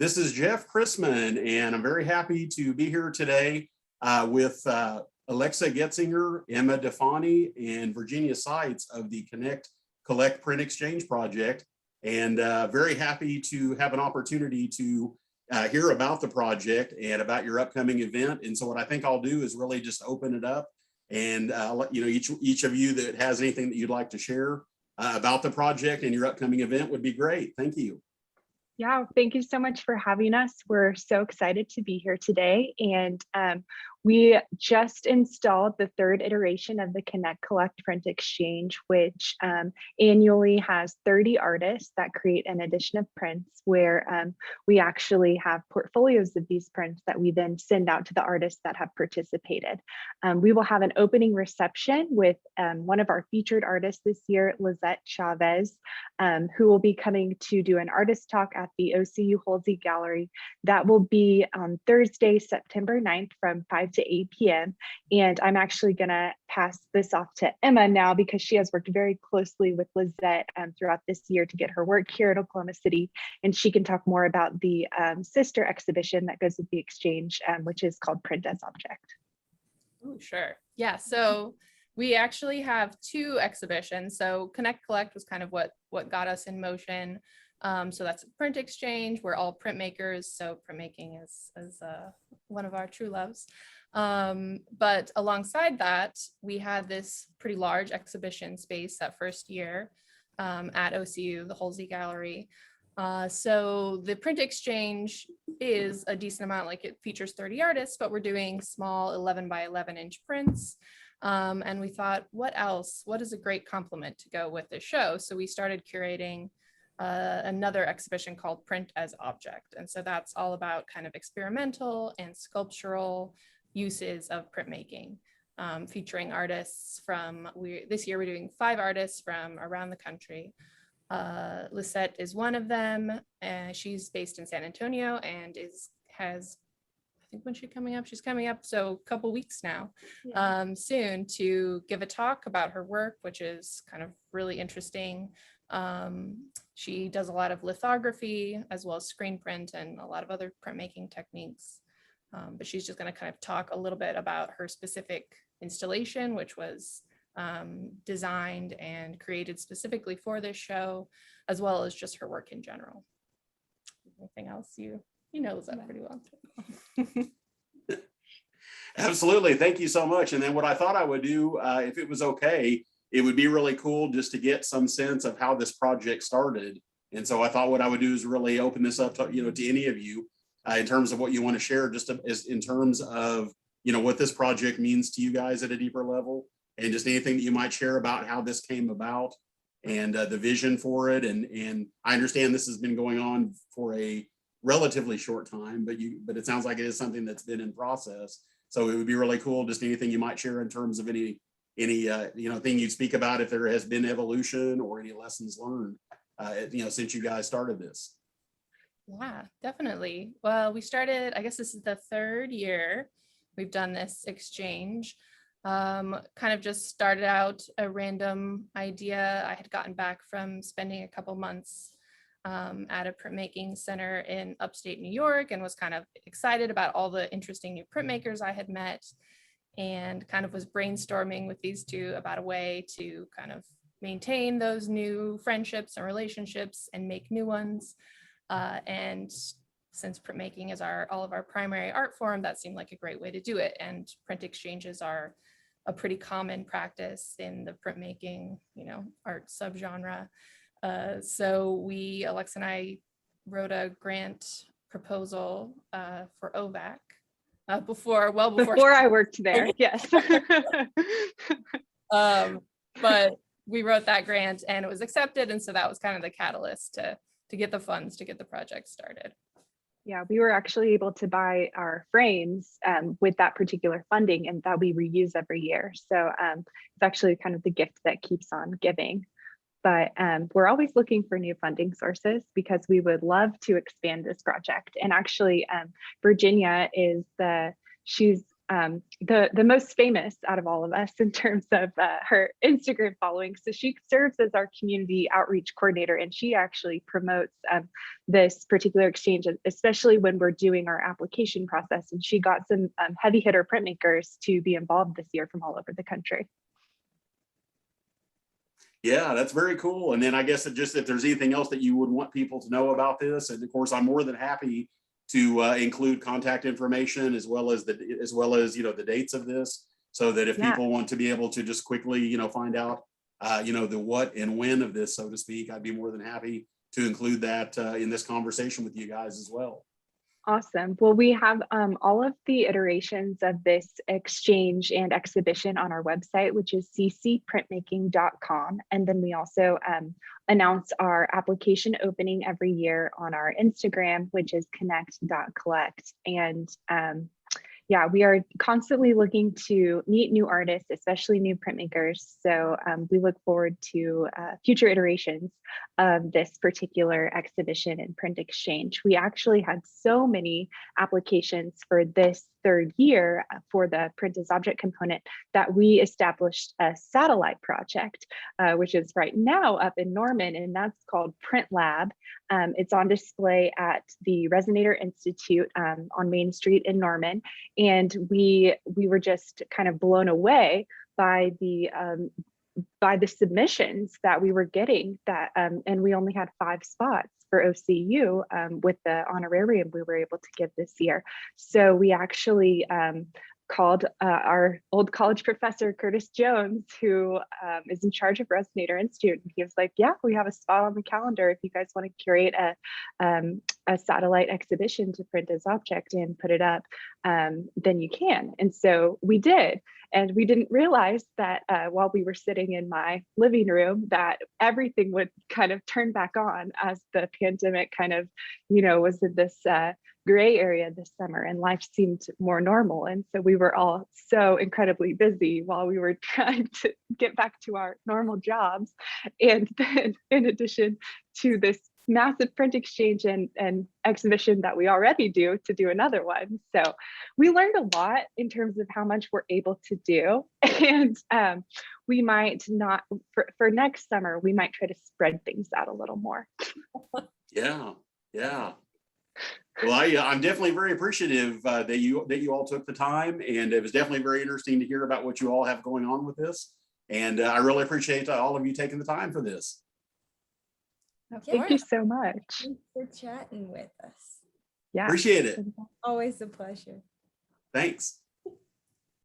This is Jeff Chrisman, and I'm very happy to be here today with Alexa Goetzinger, Emma Difani, and Virginia Sitzes of the Connect, Collect, Print Exchange project. And very happy to have an opportunity to hear about the project and about your upcoming event. And so what I think I'll do is really just open it up and let each of you that has anything that you'd like to share about the project and your upcoming event would be great. Thank you. Yeah, thank you so much for having us. We're so excited to be here today. And we just installed the third iteration of the Connect, Collect, Print Exchange, which annually has 30 artists that create an edition of prints where we actually have portfolios of these prints that we then send out to the artists that have participated. We will have an opening reception with one of our featured artists this year, Lisette Chavez, who will be coming to do an artist talk at the OCU Halsey Gallery. That will be on Thursday, September 9th from 5 to 8 p.m. And I'm actually gonna pass this off to Emma now because she has worked very closely with Lisette throughout this year to get her work here at Oklahoma City. And she can talk more about the sister exhibition that goes with the exchange, which is called Print as Object. Oh, sure. Yeah, so we actually have two exhibitions. So Connect Collect was kind of what got us in motion. So that's a print exchange. We're all printmakers, so printmaking is one of our true loves. But alongside that, we had this pretty large exhibition space that first year at OCU, the Halsey Gallery. So the print exchange is a decent amount, like it features 30 artists, but we're doing small 11 by 11 inch prints. And we thought, what else? What is a great complement to go with this show? So we started curating another exhibition called Print as Object. And so that's all about kind of experimental and sculptural uses of printmaking, featuring artists from, this year we're doing 5 artists from around the country. Lisette is one of them, and she's based in San Antonio and has, I think when she's coming up, so a couple weeks now, soon, to give a talk about her work, which is kind of really interesting. She does a lot of lithography as well as screen print and a lot of other printmaking techniques. But she's just going to kind of talk a little bit about her specific installation, which was designed and created specifically for this show, as well as just her work in general. Anything else you know that pretty well. Absolutely. Thank you so much. And then what I thought I would do, if it was okay, it would be really cool just to get some sense of how this project started. And so I thought what I would do is really open this up to, to any of you in terms of what you want to share, just in terms of, what this project means to you guys at a deeper level, and just anything that you might share about how this came about and the vision for it. And I understand this has been going on for a relatively short time, but it sounds like it is something that's been in process. So it would be really cool, just anything you might share in terms of any thing you'd speak about, if there has been evolution or any lessons learned, since you guys started this. Yeah, definitely. Well, we started, I guess this is the 3rd year we've done this exchange. Kind of just started out a random idea. I had gotten back from spending a couple months at a printmaking center in upstate New York and was kind of excited about all the interesting new printmakers I had met, and kind of was brainstorming with these two about a way to kind of maintain those new friendships and relationships and make new ones. And since printmaking is all of our primary art form, that seemed like a great way to do it. And print exchanges are a pretty common practice in the printmaking, art subgenre. So Alexa and I wrote a grant proposal for OVAC. Before I worked there, yes. But we wrote that grant and it was accepted, and so that was kind of the catalyst to get the funds to get the project started. Yeah, we were actually able to buy our frames with that particular funding, and that we reuse every year. So it's actually kind of the gift that keeps on giving. But we're always looking for new funding sources because we would love to expand this project. And actually, Virginia she's the most famous out of all of us in terms of her Instagram following. So she serves as our community outreach coordinator, and she actually promotes this particular exchange, especially when we're doing our application process. And she got some heavy hitter printmakers to be involved this year from all over the country. Yeah, that's very cool. And then I guess just if there's anything else that you would want people to know about this, and of course, I'm more than happy to include contact information as well as the dates of this, so that if people want to be able to just quickly find out the what and when of this, so to speak, I'd be more than happy to include that in this conversation with you guys as well. Awesome. Well, we have all of the iterations of this exchange and exhibition on our website, which is ccprintmaking.com. And then we also announce our application opening every year on our Instagram, which is connect.collect. And yeah, we are constantly looking to meet new artists, especially new printmakers. So we look forward to future iterations of this particular exhibition and print exchange. We actually had so many applications for this third year for the print as object component that we established a satellite project, which is right now up in Norman, and that's called Print Lab. It's on display at the Resonator Institute on Main Street in Norman. And we were just kind of blown away by the submissions that we were getting, and we only had 5 spots for OCU with the honorarium we were able to give this year. So we actually called our old college professor, Curtis Jones, who is in charge of Resonator Institute. And he was like, yeah, we have a spot on the calendar if you guys want to curate a satellite exhibition to print as object and put it up, then you can. And so we did. And we didn't realize that while we were sitting in my living room, that everything would kind of turn back on as the pandemic kind of, was in this gray area this summer, and life seemed more normal. And so we were all so incredibly busy while we were trying to get back to our normal jobs. And then in addition to this massive print exchange and exhibition that we already do, to do another one. So we learned a lot in terms of how much we're able to do. And we might not, for next summer, we might try to spread things out a little more. Yeah. Well, I'm definitely very appreciative that you all took the time, and it was definitely very interesting to hear about what you all have going on with this. And I really appreciate all of you taking the time for this. Thank you so much. Thanks for chatting with us. Yeah. Appreciate it. Always a pleasure. Thanks.